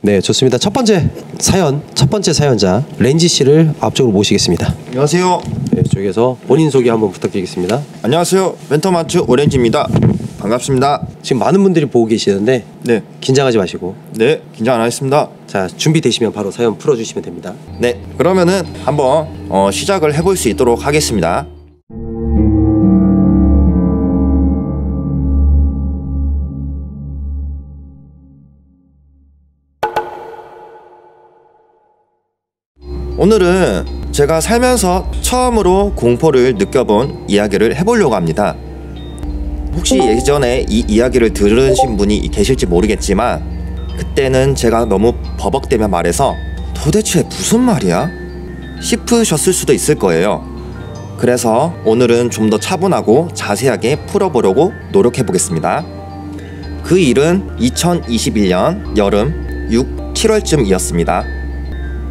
네, 좋습니다. 첫 번째 사연자 렌지 씨를 앞쪽으로 모시겠습니다. 안녕하세요. 네, 저기에서 본인 소개 한번 부탁드리겠습니다. 안녕하세요. 멘토마트 오렌지입니다. 반갑습니다. 지금 많은 분들이 보고 계시는데 네. 긴장하지 마시고. 네, 긴장 안 하겠습니다. 자, 준비되시면 바로 사연 풀어주시면 됩니다. 네, 그러면은 한번 시작을 해볼 수 있도록 하겠습니다. 오늘은 제가 살면서 처음으로 공포를 느껴본 이야기를 해보려고 합니다. 혹시 예전에 이 이야기를 들으신 분이 계실지 모르겠지만 그때는 제가 너무 버벅대며 말해서 도대체 무슨 말이야? 싶으셨을 수도 있을 거예요. 그래서 오늘은 좀 더 차분하고 자세하게 풀어보려고 노력해보겠습니다. 그 일은 2021년 여름 6, 7월쯤이었습니다.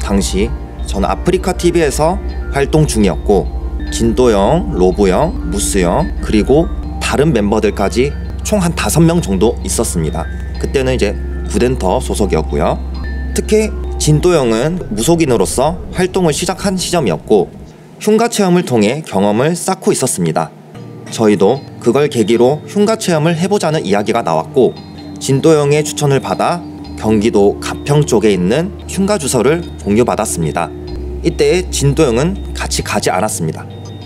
당시 저는 아프리카 TV에서 활동 중이었고 진도형, 로브형, 무스형 그리고 다른 멤버들까지 총 한 5명 정도 있었습니다. 그때는 이제 구덴터 소속이었고요. 특히 진도형은 무속인으로서 활동을 시작한 시점이었고 흉가 체험을 통해 경험을 쌓고 있었습니다. 저희도 그걸 계기로 흉가 체험을 해보자는 이야기가 나왔고 진도형의 추천을 받아 경기도 가평 쪽에 있는 흉가 주소를 공유받았습니다. 이때 진도형은 같이 가지 않았습니다.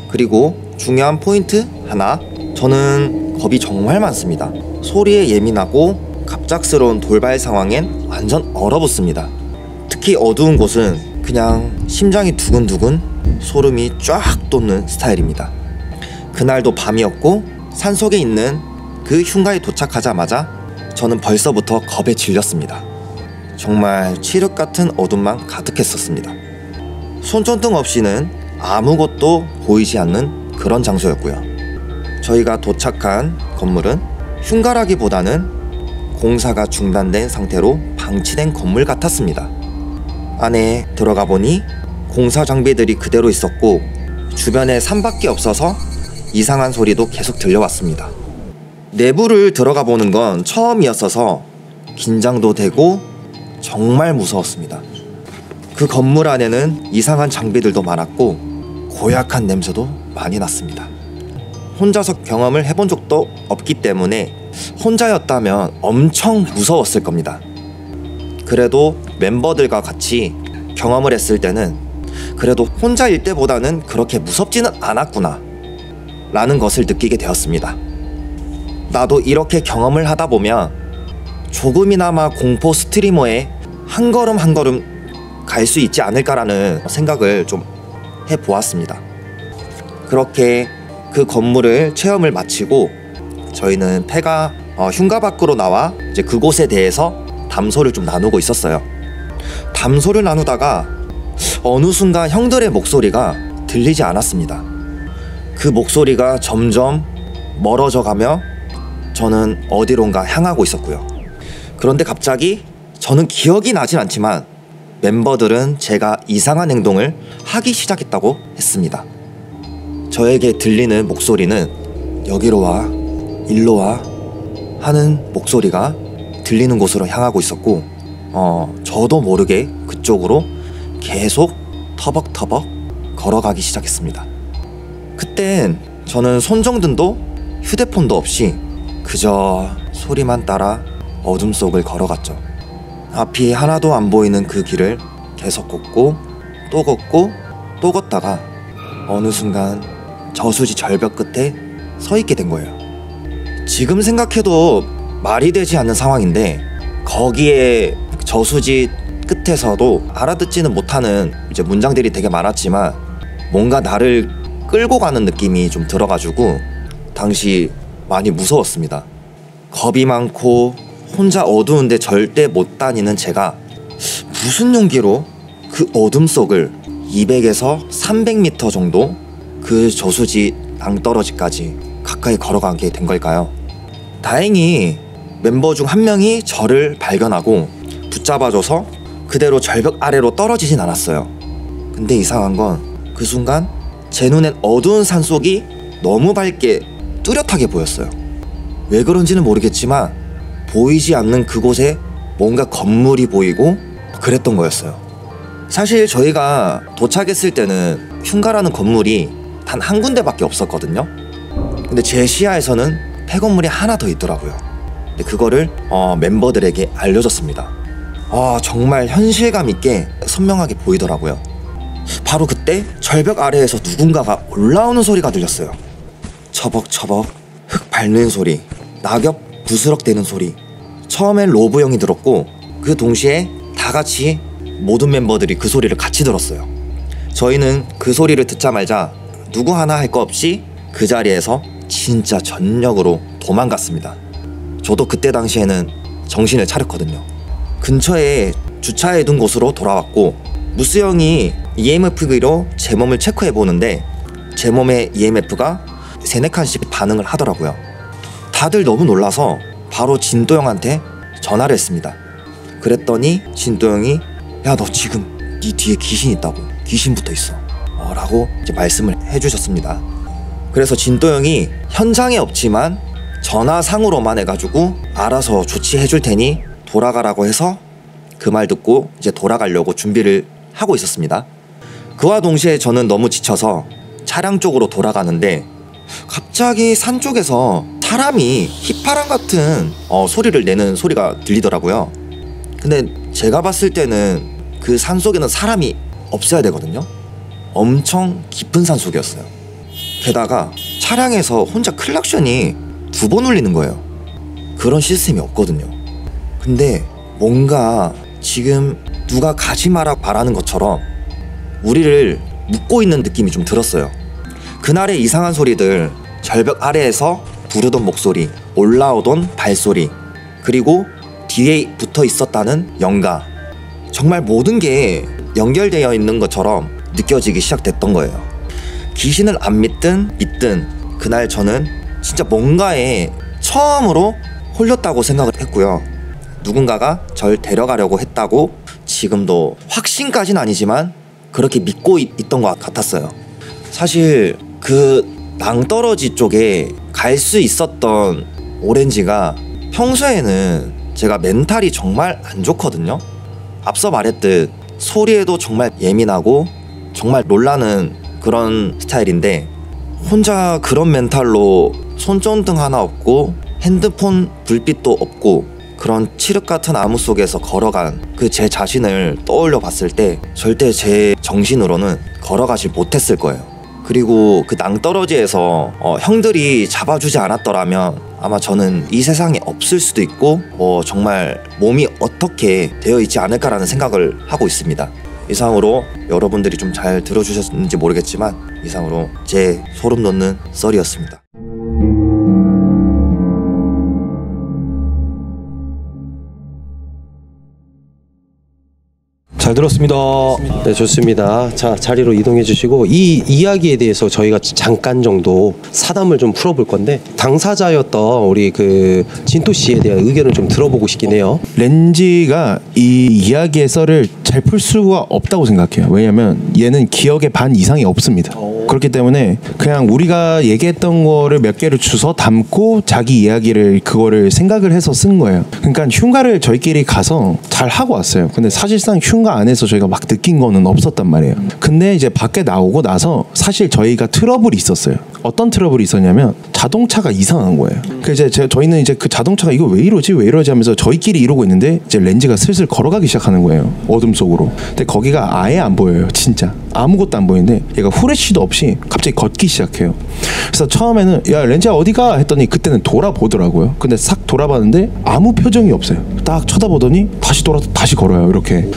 그리고 중요한 포인트 하나, 저는 겁이 정말 많습니다. 소리에 예민하고 갑작스러운 돌발 상황엔 완전 얼어붙습니다. 특히 어두운 곳은 그냥 심장이 두근두근 소름이 쫙 돋는 스타일입니다. 그날도 밤이었고 산속에 있는 그 흉가에 도착하자마자 저는 벌써부터 겁에 질렸습니다. 정말 칠흑 같은 어둠만 가득했었습니다. 손전등 없이는 아무것도 보이지 않는 그런 장소였고요. 저희가 도착한 건물은 흉가라기보다는 공사가 중단된 상태로 방치된 건물 같았습니다. 안에 들어가 보니 공사 장비들이 그대로 있었고 주변에 산밖에 없어서 이상한 소리도 계속 들려왔습니다. 내부를 들어가 보는 건 처음이었어서 긴장도 되고 정말 무서웠습니다. 그 건물 안에는 이상한 장비들도 많았고 고약한 냄새도 많이 났습니다. 혼자서 경험을 해본 적도 없기 때문에 혼자였다면 엄청 무서웠을 겁니다. 그래도 멤버들과 같이 경험을 했을 때는 그래도 혼자일 때보다는 그렇게 무섭지는 않았구나 라는 것을 느끼게 되었습니다. 나도 이렇게 경험을 하다 보면 조금이나마 공포 스트리머에 한 걸음 한 걸음 갈 수 있지 않을까라는 생각을 좀 해보았습니다. 그렇게 그 건물을 체험을 마치고 저희는 폐가 흉가 밖으로 나와 이제 그곳에 대해서 담소를 좀 나누고 있었어요. 담소를 나누다가 어느 순간 형들의 목소리가 들리지 않았습니다. 그 목소리가 점점 멀어져 가며 저는 어디론가 향하고 있었고요. 그런데 갑자기 저는 기억이 나진 않지만 멤버들은 제가 이상한 행동을 하기 시작했다고 했습니다. 저에게 들리는 목소리는 여기로 와, 일로 와 하는 목소리가 들리는 곳으로 향하고 있었고 저도 모르게 그쪽으로 계속 터벅터벅 걸어가기 시작했습니다. 그땐 저는 손정등도 휴대폰도 없이 그저 소리만 따라 어둠 속을 걸어갔죠. 앞이 하나도 안 보이는 그 길을 계속 걷고 또 걷고 또 걷다가 어느 순간 저수지 절벽 끝에 서 있게 된 거예요. 지금 생각해도 말이 되지 않는 상황인데 거기에 저수지 끝에서도 알아듣지는 못하는 이제 문장들이 되게 많았지만 뭔가 나를 끌고 가는 느낌이 좀 들어가지고 당시 많이 무서웠습니다. 겁이 많고 혼자 어두운데 절대 못 다니는 제가 무슨 용기로 그 어둠 속을 200에서 300m 정도 그 저수지 낭떠러지까지 가까이 걸어가게 된 걸까요? 다행히 멤버 중 한 명이 저를 발견하고 붙잡아줘서 그대로 절벽 아래로 떨어지진 않았어요. 근데 이상한 건 그 순간 제 눈엔 어두운 산속이 너무 밝게 뚜렷하게 보였어요. 왜 그런지는 모르겠지만 보이지 않는 그곳에 뭔가 건물이 보이고 그랬던 거였어요. 사실 저희가 도착했을 때는 흉가라는 건물이 단 한 군데밖에 없었거든요. 근데 제 시야에서는 폐건물이 하나 더 있더라고요. 근데 그거를 멤버들에게 알려줬습니다. 정말 현실감 있게 선명하게 보이더라고요. 바로 그때 절벽 아래에서 누군가가 올라오는 소리가 들렸어요. 처벅처벅 흙 밟는 소리, 낙엽 부스럭대는 소리. 처음엔 로브 형이 들었고 그 동시에 다 같이 모든 멤버들이 그 소리를 같이 들었어요. 저희는 그 소리를 듣자마자 누구 하나 할 거 없이 그 자리에서 진짜 전력으로 도망갔습니다. 저도 그때 당시에는 정신을 차렸거든요. 근처에 주차해둔 곳으로 돌아왔고 무스 형이 EMF기로 제 몸을 체크해보는데 제 몸의 EMF가 3-4칸씩 반응을 하더라고요. 다들 너무 놀라서 바로 진도 형한테 전화를 했습니다. 그랬더니 진도 형이 야, 너 지금 네 뒤에 귀신 있다고, 귀신 붙어있어 라고 이제 말씀을 해주셨습니다. 그래서 진도 형이 현장에 없지만 전화상으로만 해가지고 알아서 조치해줄 테니 돌아가라고 해서 그 말 듣고 이제 돌아가려고 준비를 하고 있었습니다. 그와 동시에 저는 너무 지쳐서 차량 쪽으로 돌아가는데 갑자기 산 쪽에서 사람이 휘파람 같은 소리를 내는 소리가 들리더라고요. 근데 제가 봤을 때는 그 산속에는 사람이 없어야 되거든요. 엄청 깊은 산속이었어요. 게다가 차량에서 혼자 클락션이 2번 울리는 거예요. 그런 시스템이 없거든요. 근데 뭔가 지금 누가 가지 마라 말하는 것처럼 우리를 묶고 있는 느낌이 좀 들었어요. 그날의 이상한 소리들, 절벽 아래에서 부르던 목소리, 올라오던 발소리, 그리고 뒤에 붙어 있었다는 영가, 정말 모든 게 연결되어 있는 것처럼 느껴지기 시작됐던 거예요. 귀신을 안 믿든 그날 저는 진짜 뭔가에 처음으로 홀렸다고 생각을 했고요. 누군가가 절 데려가려고 했다고 지금도 확신까지는 아니지만 그렇게 믿고 있던 것 같았어요. 사실 그 낭떠러지 쪽에 갈 수 있었던 오렌지가 평소에는 제가 멘탈이 정말 안 좋거든요. 앞서 말했듯 소리에도 정말 예민하고 정말 놀라는 그런 스타일인데 혼자 그런 멘탈로 손전등 하나 없고 핸드폰 불빛도 없고 그런 칠흑 같은 암흑 속에서 걸어간 그 제 자신을 떠올려 봤을 때 절대 제 정신으로는 걸어가지 못했을 거예요. 그리고 그 낭떠러지에서 형들이 잡아주지 않았더라면 아마 저는 이 세상에 없을 수도 있고 정말 몸이 어떻게 되어 있지 않을까라는 생각을 하고 있습니다. 이상으로 여러분들이 좀 잘 들어주셨는지 모르겠지만 이상으로 제 소름 돋는 썰이었습니다. 잘 들었습니다. 네, 좋습니다. 자, 자리로 이동해 주시고 이 이야기에 대해서 저희가 잠깐 정도 사담을 좀 풀어볼 건데 당사자였던 우리 그 진토 씨에 대한 의견을 좀 들어보고 싶긴 해요. 렌지가 이 이야기의 썰을 잘 풀 수가 없다고 생각해요. 왜냐면 얘는 기억의 반 이상이 없습니다. 그렇기 때문에 그냥 우리가 얘기했던 거를 몇 개를 주워 담고 자기 이야기를 그거를 생각을 해서 쓴 거예요. 그러니까 흉가를 저희끼리 가서 잘 하고 왔어요. 근데 사실상 흉가 안에서 저희가 막 느낀 거는 없었단 말이에요. 근데 이제 밖에 나오고 나서 사실 저희가 트러블이 있었어요. 어떤 트러블이 있었냐면 자동차가 이상한 거예요. 그래서 이제 저희는 이제 그 자동차가 이거 왜 이러지 하면서 저희끼리 이러고 있는데 이제 렌즈가 슬슬 걸어가기 시작하는 거예요. 어둠 속으로. 근데 거기가 아예 안 보여요. 진짜 아무것도 안 보이는데 얘가 후레쉬도 없이 갑자기 걷기 시작해요. 그래서 처음에는 야 렌즈야 어디가 했더니 그때는 돌아보더라고요. 근데 싹 돌아봤는데 아무 표정이 없어요. 딱 쳐다보더니 다시 돌아서 다시 걸어요. 이렇게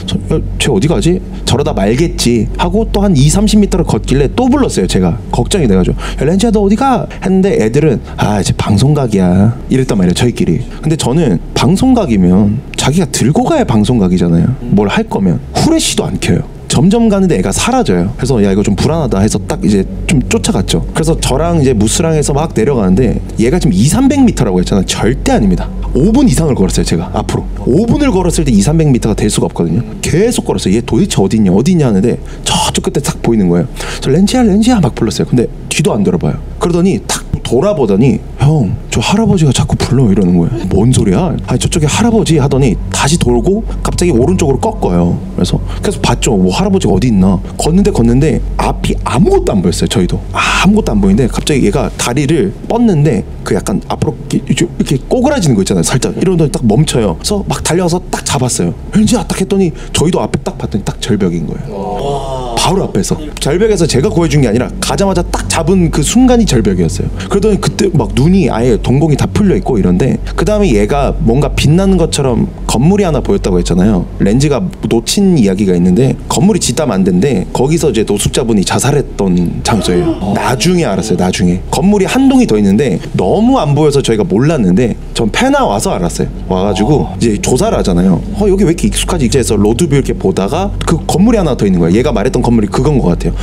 쟤 어디 가지? 저러다 말겠지 하고 또 한 20-30m를 걷길래 또 불렀어요. 제가 걱정이 돼가지고 야 렌즈야 너 어디가? 했는데 애들은 아 이제 방송각이야 이랬단 말이에요. 저희끼리. 근데 저는 방송각이면 자기가 들고 가야 방송각이잖아요. 뭘 할 거면 후레쉬도 안 켜요. 점점 가는데 애가 사라져요. 그래서 야 이거 좀 불안하다 해서 딱 이제 좀 쫓아갔죠. 그래서 저랑 이제 무스랑 해서 막 내려가는데 얘가 지금 200-300m라고 했잖아요. 절대 아닙니다. 5분 이상을 걸었어요. 제가 앞으로 5분을 걸었을 때 200-300m가 될 수가 없거든요. 계속 걸었어요. 얘 도대체 어디냐 하는데 저쪽 끝에 딱 보이는 거예요. 저 렌지야 막 불렀어요. 근데 뒤도 안 돌아봐요. 그러더니 탁 돌아보더니 형 저 할아버지가 자꾸 불러 이러는 거예요. 뭔 소리야? 아니 저쪽에 할아버지 하더니 다시 돌고 갑자기 오른쪽으로 꺾어요. 그래서 계속 봤죠. 뭐 할아버지가 어디 있나. 걷는데 앞이 아무것도 안 보였어요. 저희도 아무것도 안 보이는데 갑자기 얘가 다리를 뻗는데 그 약간 앞으로 이렇게 꼬그라지는 거 있잖아요. 살짝 이러더니 딱 멈춰요. 그래서 막 달려가서 딱 잡았어요. 왠지야 딱 했더니 저희도 앞에 딱 봤더니 딱 절벽인 거예요. 바로 앞에서 절벽에서 제가 구해준 게 아니라 가자마자 딱 잡은 그 순간이 절벽이었어요. 그러더니 그때 막 눈이 아예 동공이 다 풀려 있고 이런데 그 다음에 얘가 뭔가 빛나는 것처럼 건물이 하나 보였다고 했잖아요. 렌즈가 놓친 이야기가 있는데 건물이 짓다 만든데 거기서 이제 노숙자분이 자살했던 장소예요. 나중에 알았어요. 나중에 건물이 한 동이 더 있는데 너무 안 보여서 저희가 몰랐는데 전 페나 와서 알았어요. 와가지고 이제 조사를 하잖아요. 여기 왜 이렇게 익숙하지? 이제서 로드뷰 이렇게 보다가 그 건물이 하나 더 있는 거예요. 얘가 말했던 건물이 그건 것 같아요.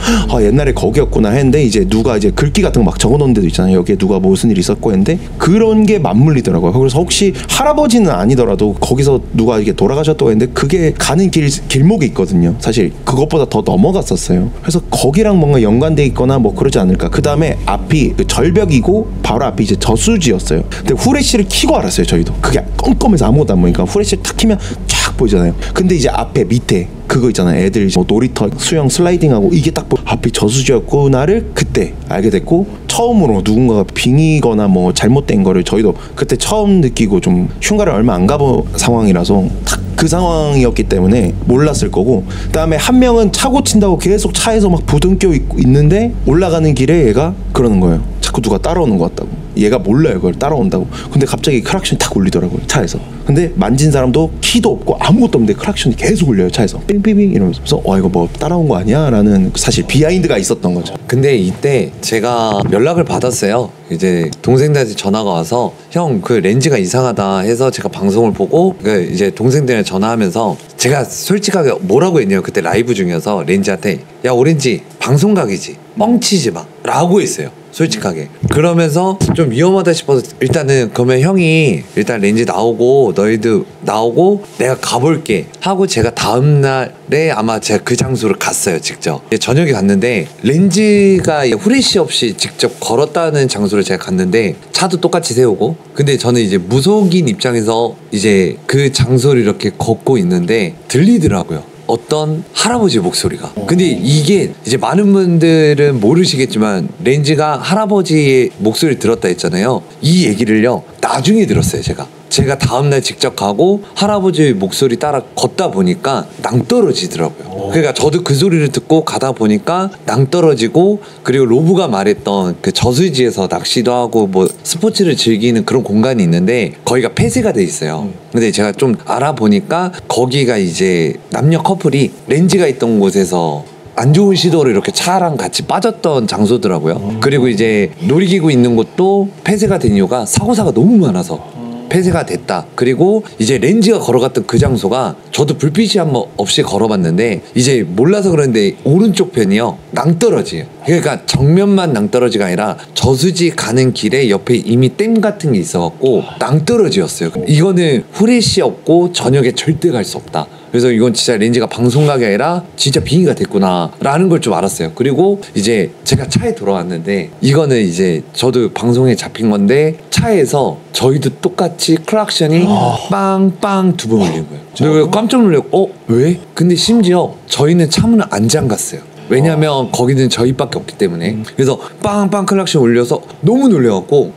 옛날에 거기였구나 했는데 이제 누가 이제 글귀 같은 거 막 적어놓은 데도 있잖아요. 여기에 누가 무슨 일이 있었고 했는데 그런 게 맞물리더라고요. 그래서 혹시 할아버지는 아니더라도 거기서 누가 이게 돌아가셨다고 했는데 그게 가는 길목이 있거든요. 사실 그것보다 더 넘어갔었어요. 그래서 거기랑 뭔가 연관돼 있거나 뭐 그러지 않을까. 그 다음에 앞이 그 절벽이고 바로 앞이 이제 저수지였어요. 근데 후레쉬를 켜고 알았어요. 저희도 그게 껌껌해서 아무것도 안 보니까 후레쉬를 탁 켜면 쫙 보이잖아요. 근데 이제 앞에 밑에 그거 있잖아요. 애들 뭐 놀이터 수영 슬라이딩하고 이게 딱 앞이 저수지였구나를 그때 알게 됐고 처음으로 누군가가 빙의거나 뭐 잘못된 거를 저희도 그때 처음 느끼고 좀 흉가를 얼마 안 가본 상황이라서 딱 그 상황이었기 때문에 몰랐을 거고 그다음에 한 명은 차 고친다고 계속 차에서 막 부둥켜 있는데 올라가는 길에 얘가 그러는 거예요. 자꾸 누가 따라오는 것 같다고. 얘가 몰라요. 그걸 따라온다고. 근데 갑자기 크락션이 탁 울리더라고요. 차에서. 근데 만진 사람도 키도 없고 아무것도 없는데 크락션이 계속 울려요. 차에서 삥삥삥 이러면서. 그래서 이거 뭐 따라온 거 아니야? 라는 사실 비하인드가 있었던 거죠. 근데 이때 제가 연락을 받았어요. 이제 동생들한테 전화가 와서 형 그 렌즈가 이상하다 해서 제가 방송을 보고 이제 동생들한테 전화하면서 제가 솔직하게 뭐라고 했냐면 그때 라이브 중이어서 렌즈한테 야 오렌지 방송각이지 뻥치지 마 라고 했어요. 솔직하게. 그러면서 좀 위험하다 싶어서 일단은 그러면 형이 일단 렌즈 나오고 너희들 나오고 내가 가볼게 하고 제가 다음날에 아마 제가 그 장소를 갔어요. 직접 저녁에 갔는데 렌즈가 후레쉬 없이 직접 걸었다는 장소를 제가 갔는데 차도 똑같이 세우고 근데 저는 이제 무속인 입장에서 이제 그 장소를 이렇게 걷고 있는데 들리더라고요. 어떤 할아버지 목소리가. 근데 이게 이제 많은 분들은 모르시겠지만 렌즈가 할아버지의 목소리를 들었다 했잖아요. 이 얘기를요 나중에 들었어요. 제가 다음날 직접 가고 할아버지 목소리 따라 걷다 보니까 낭떠러지더라고요. 그러니까 저도 그 소리를 듣고 가다 보니까 낭떠러지고 그리고 로브가 말했던 그 저수지에서 낚시도 하고 뭐 스포츠를 즐기는 그런 공간이 있는데 거기가 폐쇄가 돼 있어요. 근데 제가 좀 알아보니까 거기가 이제 남녀 커플이 렌즈가 있던 곳에서 안 좋은 시도를 이렇게 차랑 같이 빠졌던 장소더라고요. 그리고 이제 놀이기구 있는 곳도 폐쇄가 된 이유가 사고사가 너무 많아서 폐쇄가 됐다. 그리고 이제 렌즈가 걸어갔던 그 장소가 저도 불빛이 한번 없이 걸어봤는데 이제 몰라서 그런데 오른쪽 편이요 낭떠러지예요. 그러니까 정면만 낭떠러지가 아니라 저수지 가는 길에 옆에 이미 댐 같은 게 있어갖고 낭떠러지였어요. 이거는 후레쉬 없고 저녁에 절대 갈 수 없다. 그래서 이건 진짜 렌즈가 방송각이 아니라 진짜 빙의가 됐구나 라는 걸 좀 알았어요. 그리고 이제 제가 차에 돌아왔는데 이거는 이제 저도 방송에 잡힌 건데 차에서 저희도 똑같이 클락션이 빵빵 두 번 울린 거예요. 그래서 깜짝 놀랐고 왜? 근데 심지어 저희는 차문을 안 잠갔어요. 왜냐면 거기는 저희밖에 없기 때문에. 그래서 빵빵 클락션 울려서 너무 놀래갖고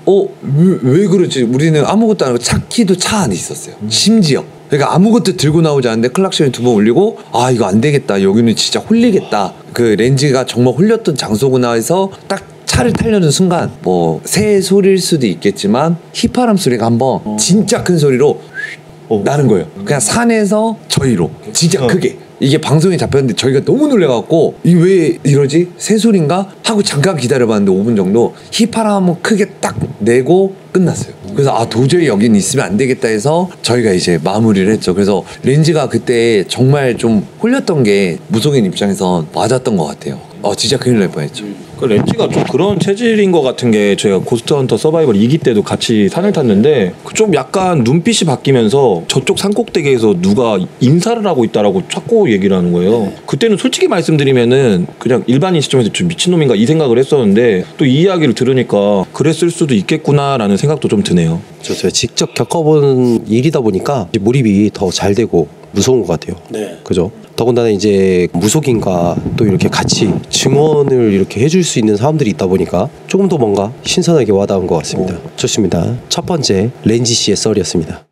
왜 그러지? 우리는 아무것도 안 하고 차 키도 차 안에 있었어요. 심지어 그러니까 아무것도 들고 나오지 않는데 클락션이 두 번 울리고 이거 안 되겠다. 여기는 진짜 홀리겠다. 그 렌즈가 정말 홀렸던 장소구나 해서 딱 차를 타려는 순간 뭐 새 소리일 수도 있겠지만 휘파람 소리가 한번 진짜 큰 소리로 나는 거예요. 그냥 산에서 저희로 진짜 크게. 이게 방송에 잡혔는데 저희가 너무 놀래갖고 이게 왜 이러지? 새소리인가? 하고 잠깐 기다려봤는데 5분 정도 휘파람 한번 크게 딱 내고 끝났어요. 그래서 도저히 여긴 있으면 안 되겠다 해서 저희가 이제 마무리를 했죠. 그래서 렌즈가 그때 정말 좀 홀렸던 게 무속인 입장에선 맞았던 것 같아요. 진짜 큰일 날 뻔했죠. 그 렌지가 좀 그런 체질인 것 같은 게 저희가 고스트 헌터 서바이벌 2기 때도 같이 산을 탔는데 좀 약간 눈빛이 바뀌면서 저쪽 산꼭대기에서 누가 인사를 하고 있다라고 자꾸 얘기를 하는 거예요. 그때는 솔직히 말씀드리면은 그냥 일반인 시점에서 좀 미친놈인가 이 생각을 했었는데 또 이 이야기를 들으니까 그랬을 수도 있겠구나라는 생각도 좀 드네요. 제가 직접 겪어본 일이다 보니까 몰입이 더 잘 되고 무서운 것 같아요. 네. 그죠? 더군다나 이제 무속인과 또 이렇게 같이 증언을 이렇게 해줄 수 있는 사람들이 있다 보니까 조금 더 뭔가 신선하게 와닿은 것 같습니다. 좋습니다. 첫 번째 렌지 씨의 썰이었습니다.